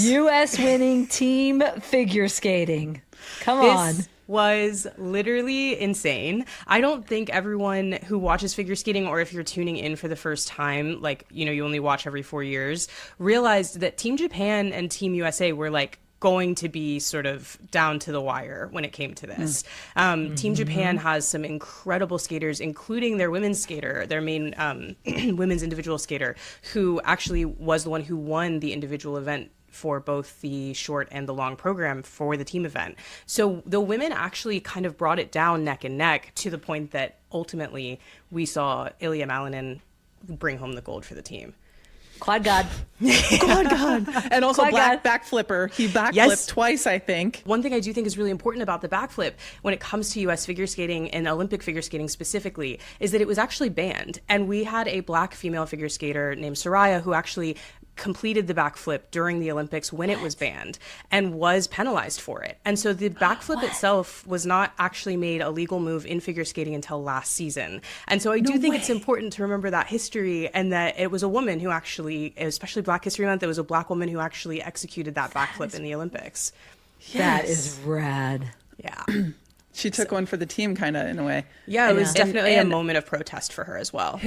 U.S. winning team figure skating. Come on. This was literally insane. I don't think everyone who watches figure skating, or if you're tuning in for the first time, like, you know, you only watch every 4 years, realized that Team Japan and Team USA were like going to be sort of down to the wire when it came to this. Team Japan has some incredible skaters, including their women's skater, their main women's individual skater, who actually was the one who won the individual event for both the short and the long program for the team event. So the women actually kind of brought it down neck and neck, to the point that ultimately we saw Ilya Malinin bring home the gold for the team. Quad God. Quad God. And also Quad backflipper. He backflipped twice, I think. One thing I do think is really important about the backflip when it comes to U.S. figure skating and Olympic figure skating specifically is that it was actually banned. And we had a black female figure skater named Soraya who actually completed the backflip during the Olympics when it was banned and was penalized for it. And so the backflip itself was not actually made a legal move in figure skating until last season. And so I do think it's important to remember that history, and that it was a woman who actually, especially Black History Month, it was a black woman who actually executed that backflip in the Olympics. That is rad. Yeah. She took one for the team, kind of, in a way. Yeah, it was definitely a moment of protest for her as well.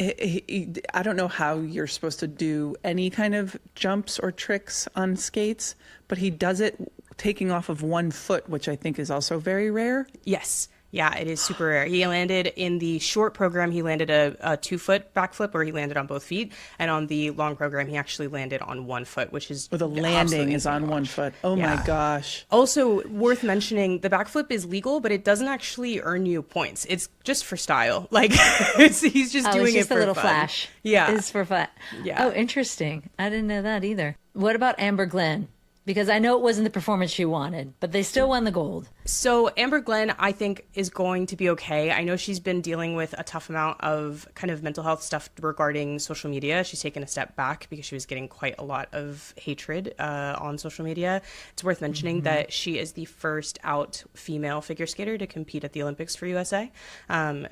I don't know how you're supposed to do any kind of jumps or tricks on skates, but he does it taking off of 1 foot, which I think is also very rare. Yes. Yeah, it is super rare. He landed in the short program, he landed a 2-foot backflip where he landed on both feet. And on the long program, he actually landed on 1 foot, which is the landing is on 1 foot. Oh my gosh. Also worth mentioning, the backflip is legal, but it doesn't actually earn you points. It's just for style. Like he's just doing it's it for a little fun. Flash. Yeah. It's for fun. Yeah. Oh, interesting. I didn't know that either. What about Amber Glenn? Because I know it wasn't the performance she wanted, but they still won the gold. So Amber Glenn, I think, is going to be okay. I know she's been dealing with a tough amount of kind of mental health stuff regarding social media. She's taken a step back because she was getting quite a lot of hatred on social media. It's worth mentioning that she is the first out female figure skater to compete at the Olympics for USA.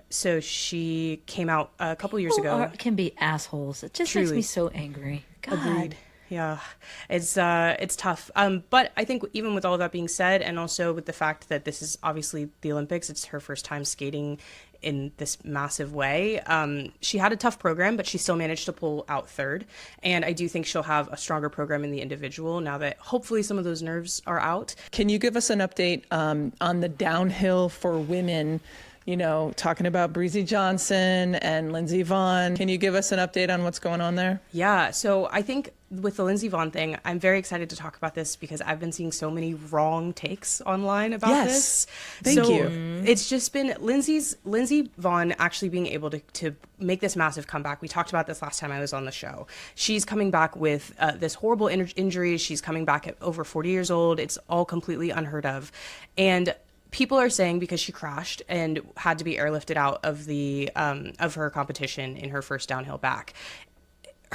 So she came out a couple years ago. Can be assholes. It just makes me so angry. God. Agreed. Yeah, it's tough. But I think even with all of that being said, and also with the fact that this is obviously the Olympics, it's her first time skating in this massive way. She had a tough program, but she still managed to pull out third. And I do think she'll have a stronger program in the individual now that hopefully some of those nerves are out. Can you give us an update on the downhill for women? You know, talking about Breezy Johnson and Lindsey Vonn. Can you give us an update on what's going on there? Yeah, so I think with the Lindsey Vonn thing, I'm very excited to talk about this because I've been seeing so many wrong takes online about this. Thank you. It's just been Lindsey Vonn actually being able to make this massive comeback. We talked about this last time I was on the show. She's coming back with this horrible injury. She's coming back at over 40 years old. It's all completely unheard of. And people are saying because she crashed and had to be airlifted out of the of her competition in her first downhill back.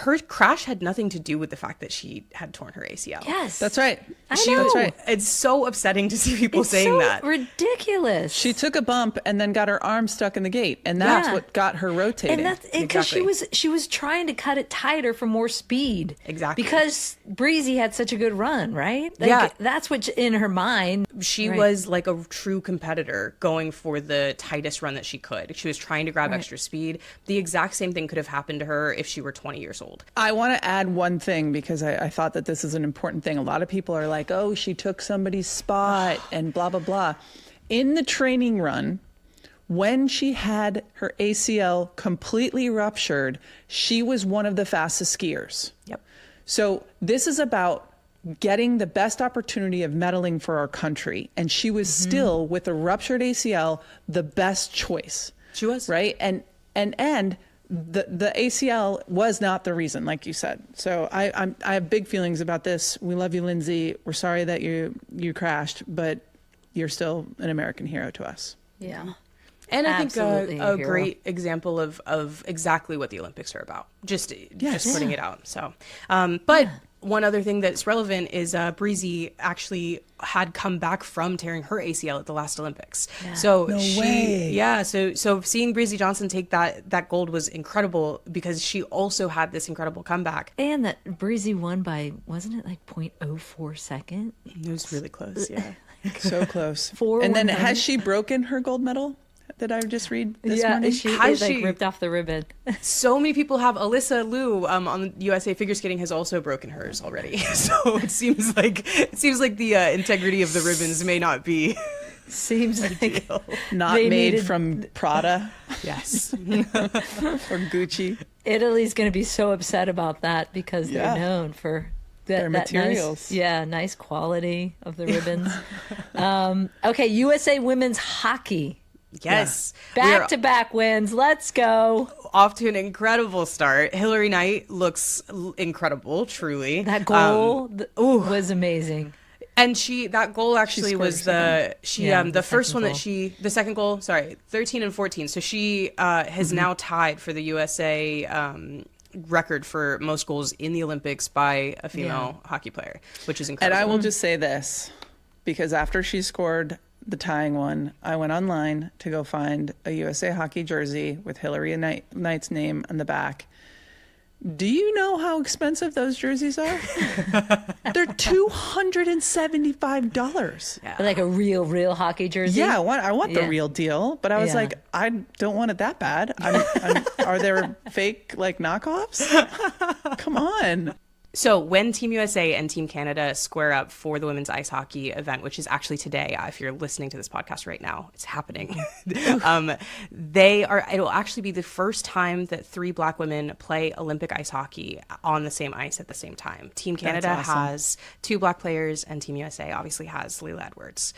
Her crash had nothing to do with the fact that she had torn her ACL. Yes. That's right. I know. That's right. It's so upsetting to see people saying that. Ridiculous. She took a bump and then got her arm stuck in the gate, and that's what got her rotating. And that's because she was trying to cut it tighter for more speed. Exactly. Because Breezy had such a good run, right? Like, that's what in her mind. She was like a true competitor going for the tightest run that she could. She was trying to grab extra speed. The exact same thing could have happened to her if she were 20 years old. I want to add one thing because I thought that this is an important thing. A lot of people are like, oh, she took somebody's spot and blah, blah, blah. In the training run, when she had her ACL completely ruptured, she was one of the fastest skiers. Yep. So this is about getting the best opportunity of medaling for our country. And she was still, with a ruptured ACL, the best choice. She was. Right? And the ACL was not the reason, like you said. So I have big feelings about this. We love you, Lindsey. We're sorry that you crashed, but you're still an American hero to us. Yeah. And I think a hero. great example of exactly what the Olympics are about. Just putting it out. So, but one other thing that's relevant is Breezy actually had come back from tearing her ACL at the last Olympics. Yeah. So No way. Yeah, so seeing Breezy Johnson take that gold was incredible because she also had this incredible comeback. And that Breezy won by, wasn't it like 0.04 second? It was really close, yeah. So close. For and then 100. has she broken her gold medal? Did I just read this morning? Has she ripped off the ribbon. So many people have. Alyssa Liu on USA Figure Skating has also broken hers already. So it seems like the integrity of the ribbons may not be. Seems like not made from Prada. Yes. Or Gucci. Italy's going to be so upset about that because they're known for their materials. Nice quality of the ribbons. Okay, USA Women's Hockey. Yes. Back-to-back wins. Let's go. Off to an incredible start. Hillary Knight looks incredible, truly. That goal was amazing. And that goal actually was the first one the second goal, 13 and 14. So she has now tied for the USA record for most goals in the Olympics by a female hockey player, which is incredible. And I will just say this, because after she scored the tying one, I went online to go find a USA Hockey jersey with Hillary Knight's name on the back. Do you know how expensive those jerseys are? They're $275. Yeah. Like a real hockey jersey? Yeah, I want the real deal, but I was like, I don't want it that bad. Are there fake like knockoffs? Come on. So when Team USA and Team Canada square up for the women's ice hockey event, which is actually today, if you're listening to this podcast right now, it's happening. It'll actually be the first time that 3 Black women play Olympic ice hockey on the same ice at the same time. Team Canada has 2 Black players, and Team USA obviously has Leila Edwards.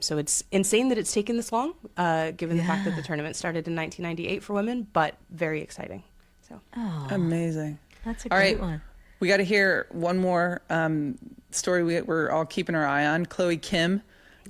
So it's insane that it's taken this long, given the fact that the tournament started in 1998 for women, but very exciting. So amazing. That's a great one. We got to hear one more story we're all keeping our eye on. Chloe Kim,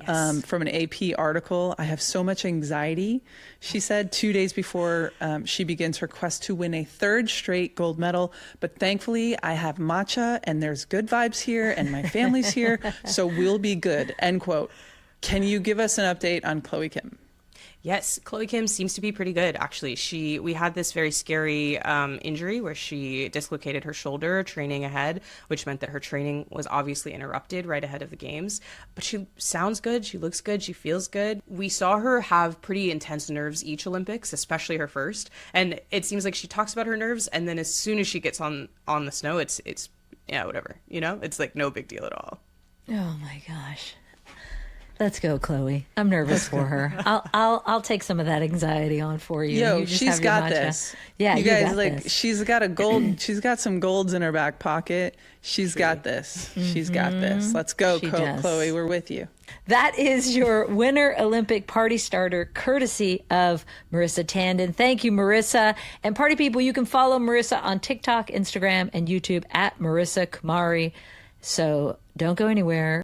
from an AP article. I have so much anxiety, she said 2 days before she begins her quest to win a 3rd straight gold medal. But thankfully, I have matcha and there's good vibes here and my family's here, so we'll be good, end quote. Can you give us an update on Chloe Kim? Yes, Chloe Kim seems to be pretty good, actually. We had this very scary injury where she dislocated her shoulder training ahead, which meant that her training was obviously interrupted right ahead of the games. But she sounds good, she looks good, she feels good. We saw her have pretty intense nerves each Olympics, especially her first. And it seems like she talks about her nerves, and then as soon as she gets on the snow, it's whatever, It's like no big deal at all. Oh my gosh. Let's go, Chloe. I'm nervous for her. I'll take some of that anxiety on for you. Yo, You just she's have your got matcha. this. Yeah, you guys got this. she's got a gold. She's got some golds in her back pocket. She's got this. She's got this. Let's go, She does. Chloe. We're with you. That is your Winter Olympic Party Starter, courtesy of Marissa Tandon. Thank you, Marissa. And party people, you can follow Marissa on TikTok, Instagram, and YouTube at Marissa Kumari. So don't go anywhere.